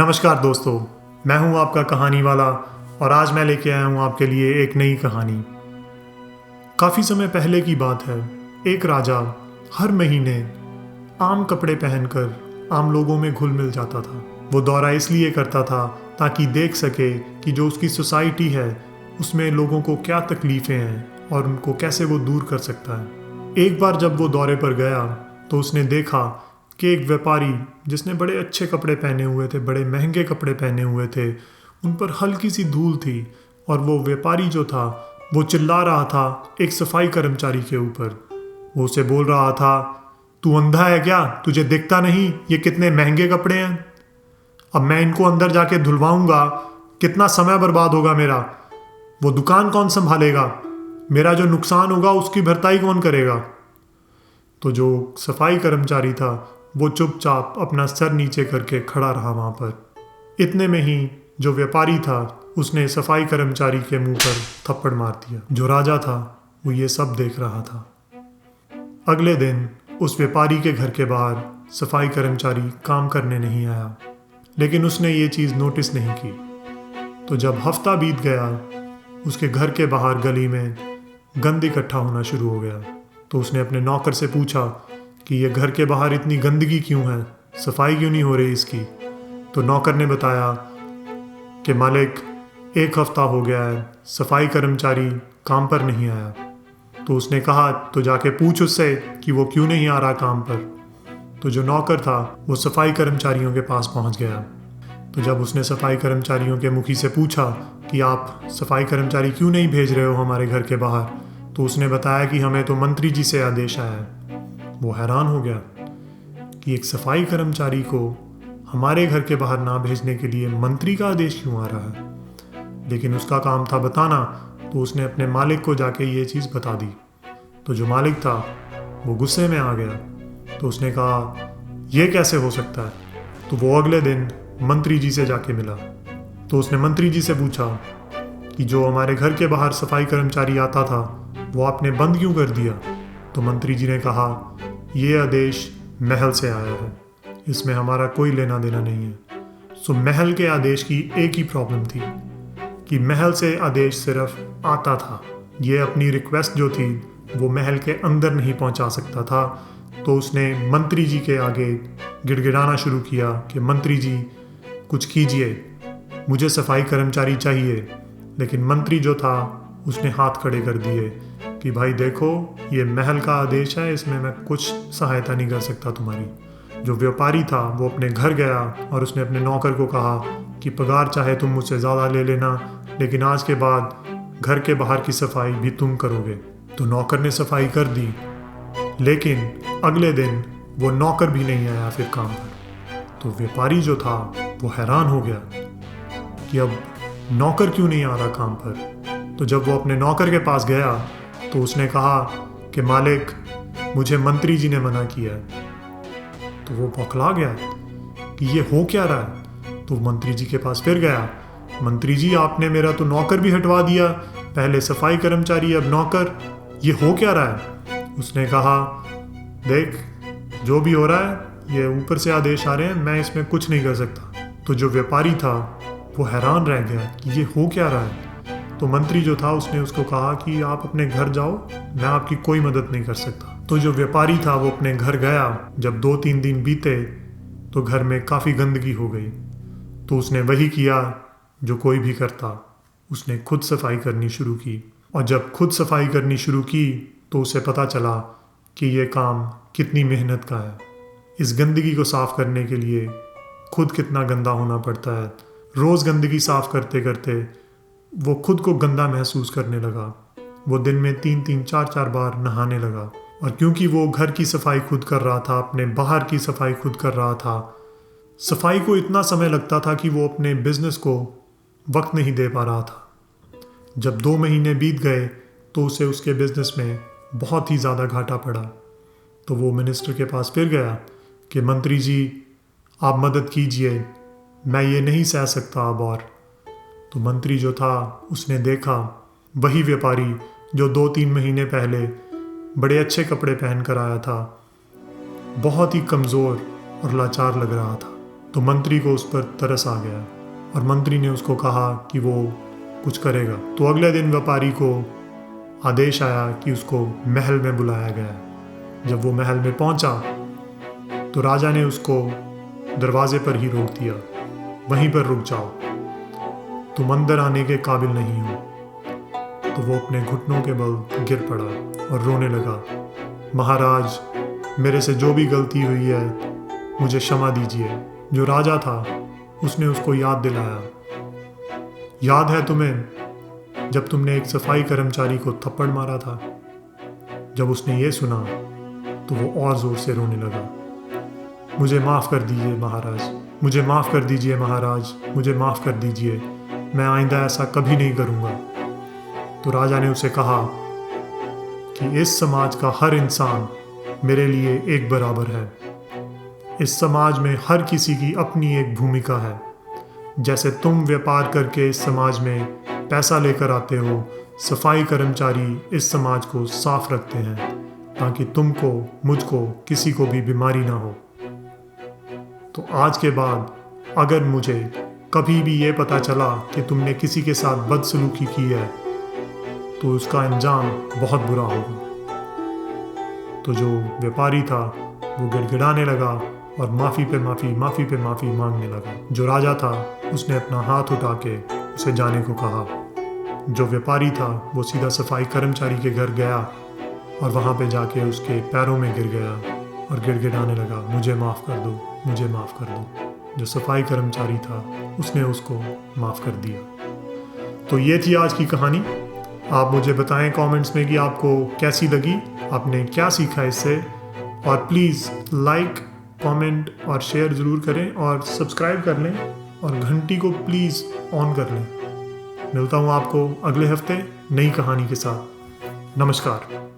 नमस्कार दोस्तों, मैं हूं आपका कहानी वाला और आज मैं लेके आया हूं आपके लिए एक नई कहानी। काफ़ी समय पहले की बात है। एक राजा हर महीने आम कपड़े पहनकर आम लोगों में घुल मिल जाता था। वो दौरा इसलिए करता था ताकि देख सके कि जो उसकी सोसाइटी है उसमें लोगों को क्या तकलीफ़ें हैं और उनको कैसे वो दूर कर सकता है। एक बार जब वो दौरे पर गया तो उसने देखा कि एक व्यापारी जिसने बड़े अच्छे कपड़े पहने हुए थे, बड़े महंगे कपड़े पहने हुए थे, उन पर हल्की सी धूल थी और वो व्यापारी जो था वो चिल्ला रहा था एक सफाई कर्मचारी के ऊपर। वो उसे बोल रहा था, तू अंधा है क्या? तुझे दिखता नहीं ये कितने महंगे कपड़े हैं? अब मैं इनको अंदर जाके धुलवाऊंगा, कितना समय बर्बाद होगा मेरा। वो दुकान कौन संभालेगा? मेरा जो नुकसान होगा उसकी भरपाई कौन करेगा? तो जो सफाई कर्मचारी था वो चुपचाप अपना सर नीचे करके खड़ा रहा वहाँ पर। इतने में ही जो व्यापारी था उसने सफाई कर्मचारी के मुंह पर थप्पड़ मार दिया। जो राजा था वो ये सब देख रहा था। अगले दिन उस व्यापारी के घर के बाहर सफाई कर्मचारी काम करने नहीं आया, लेकिन उसने ये चीज़ नोटिस नहीं की। तो जब हफ्ता बीत गया उसके घर के बाहर गली में गंद इकट्ठा होना शुरू हो गया। तो उसने अपने नौकर से पूछा कि ये घर के बाहर इतनी गंदगी क्यों है, सफाई क्यों नहीं हो रही इसकी? तो नौकर ने बताया कि मालिक, एक हफ्ता हो गया है, सफाई कर्मचारी काम पर नहीं आया। तो उसने कहा तो जाके पूछ उससे कि वो क्यों नहीं आ रहा काम पर। तो जो नौकर था वो सफाई कर्मचारियों के पास पहुंच गया। तो जब उसने सफाई कर्मचारियों के मुखी से पूछा कि आप सफाई कर्मचारी क्यों नहीं भेज रहे हो हमारे घर के बाहर, तो उसने बताया कि हमें तो मंत्री जी से आदेश आया है। वो हैरान हो गया कि एक सफाई कर्मचारी को हमारे घर के बाहर ना भेजने के लिए मंत्री का आदेश क्यों आ रहा है। लेकिन उसका काम था बताना, तो उसने अपने मालिक को जाके ये चीज़ बता दी। तो जो मालिक था वो गुस्से में आ गया। तो उसने कहा ये कैसे हो सकता है? तो वो अगले दिन मंत्री जी से जाके मिला। तो उसने मंत्री जी से पूछा कि जो हमारे घर के बाहर सफाई कर्मचारी आता था वो आपने बंद क्यों कर दिया? तो मंत्री जी ने कहा ये आदेश महल से आया है, इसमें हमारा कोई लेना देना नहीं है। सो महल के आदेश की एक ही प्रॉब्लम थी कि महल से आदेश सिर्फ आता था, ये अपनी रिक्वेस्ट जो थी वो महल के अंदर नहीं पहुंचा सकता था। तो उसने मंत्री जी के आगे गिड़गिड़ाना शुरू किया कि मंत्री जी कुछ कीजिए, मुझे सफाई कर्मचारी चाहिए। लेकिन मंत्री जो था उसने हाथ खड़े कर दिए कि भाई देखो, ये महल का आदेश है, इसमें मैं कुछ सहायता नहीं कर सकता तुम्हारी। जो व्यापारी था वो अपने घर गया और उसने अपने नौकर को कहा कि पगार चाहे तुम मुझसे ज़्यादा ले लेना, लेकिन आज के बाद घर के बाहर की सफाई भी तुम करोगे। तो नौकर ने सफाई कर दी, लेकिन अगले दिन वो नौकर भी नहीं आया फिर काम पर। तो व्यापारी जो था वो हैरान हो गया कि अब नौकर क्यों नहीं आ रहा काम पर। तो जब वो अपने नौकर के पास गया तो उसने कहा कि मालिक, मुझे मंत्री जी ने मना किया है। तो वो बौखला गया कि ये हो क्या रहा है। तो मंत्री जी के पास फिर गया, मंत्री जी आपने मेरा तो नौकर भी हटवा दिया, पहले सफाई कर्मचारी अब नौकर, ये हो क्या रहा है? उसने कहा देख, जो भी हो रहा है ये ऊपर से आदेश आ रहे हैं, मैं इसमें कुछ नहीं कर सकता। तो जो व्यापारी था वो हैरान रह गया कि ये हो क्या रहा है। तो मंत्री जो था उसने उसको कहा कि आप अपने घर जाओ, मैं आपकी कोई मदद नहीं कर सकता। तो जो व्यापारी था वो अपने घर गया। जब 2-3 दिन बीते तो घर में काफ़ी गंदगी हो गई। तो उसने वही किया जो कोई भी करता, उसने खुद सफाई करनी शुरू की। और जब खुद सफाई करनी शुरू की तो उसे पता चला कि ये काम कितनी मेहनत का है। इस गंदगी को साफ़ करने के लिए खुद कितना गंदा होना पड़ता है। रोज़ गंदगी साफ़ करते करते वो खुद को गंदा महसूस करने लगा। वो दिन में 3-3, 4-4 बार नहाने लगा। और क्योंकि वो घर की सफाई खुद कर रहा था, अपने बाहर की सफाई खुद कर रहा था, सफाई को इतना समय लगता था कि वो अपने बिजनेस को वक्त नहीं दे पा रहा था। जब 2 महीने बीत गए तो उसे उसके बिजनेस में बहुत ही ज़्यादा घाटा पड़ा। तो वो मिनिस्टर के पास फिर गया कि मंत्री जी आप मदद कीजिए, मैं ये नहीं सह सकता अब और। तो मंत्री जो था उसने देखा वही व्यापारी जो 2-3 महीने पहले बड़े अच्छे कपड़े पहन कर आया था, बहुत ही कमज़ोर और लाचार लग रहा था। तो मंत्री को उस पर तरस आ गया और मंत्री ने उसको कहा कि वो कुछ करेगा। तो अगले दिन व्यापारी को आदेश आया कि उसको महल में बुलाया गया। जब वो महल में पहुंचा तो राजा ने उसको दरवाजे पर ही रोक दिया, वहीं पर रुक जाओ, तुम अंदर आने के काबिल नहीं हो। तो वो अपने घुटनों के बल गिर पड़ा और रोने लगा, महाराज, मेरे से जो भी गलती हुई है मुझे क्षमा दीजिए। जो राजा था उसने उसको याद दिलाया, याद है तुम्हें जब तुमने एक सफाई कर्मचारी को थप्पड़ मारा था? जब उसने ये सुना तो वो और ज़ोर से रोने लगा, मुझे माफ़ कर दीजिए महाराज, मुझे माफ़ कर दीजिए महाराज, मुझे माफ़ कर दीजिए, मैं आइंदा ऐसा कभी नहीं करूँगा। तो राजा ने उसे कहा कि इस समाज का हर इंसान मेरे लिए एक बराबर है। इस समाज में हर किसी की अपनी एक भूमिका है। जैसे तुम व्यापार करके इस समाज में पैसा लेकर आते हो, सफाई कर्मचारी इस समाज को साफ रखते हैं ताकि तुमको, मुझको, किसी को भी बीमारी ना हो। तो आज के बाद अगर मुझे कभी भी ये पता चला कि तुमने किसी के साथ बदसलूकी की है तो उसका अंजाम बहुत बुरा होगा। तो जो व्यापारी था वो गिड़गिड़ाने लगा और माफ़ी पे माफ़ी मांगने लगा। जो राजा था उसने अपना हाथ उठा के उसे जाने को कहा। जो व्यापारी था वो सीधा सफाई कर्मचारी के घर गया और वहाँ पे जाके उसके पैरों में गिर गया और गिड़गिड़ाने लगा, मुझे माफ़ कर दो, मुझे माफ़ कर दो। जो सफाई कर्मचारी था उसने उसको माफ़ कर दिया। तो ये थी आज की कहानी। आप मुझे बताएं कमेंट्स में कि आपको कैसी लगी, आपने क्या सीखा इससे, और प्लीज़ लाइक, कमेंट और शेयर ज़रूर करें और सब्सक्राइब कर लें और घंटी को प्लीज़ ऑन कर लें। मिलता हूँ आपको अगले हफ्ते नई कहानी के साथ। नमस्कार।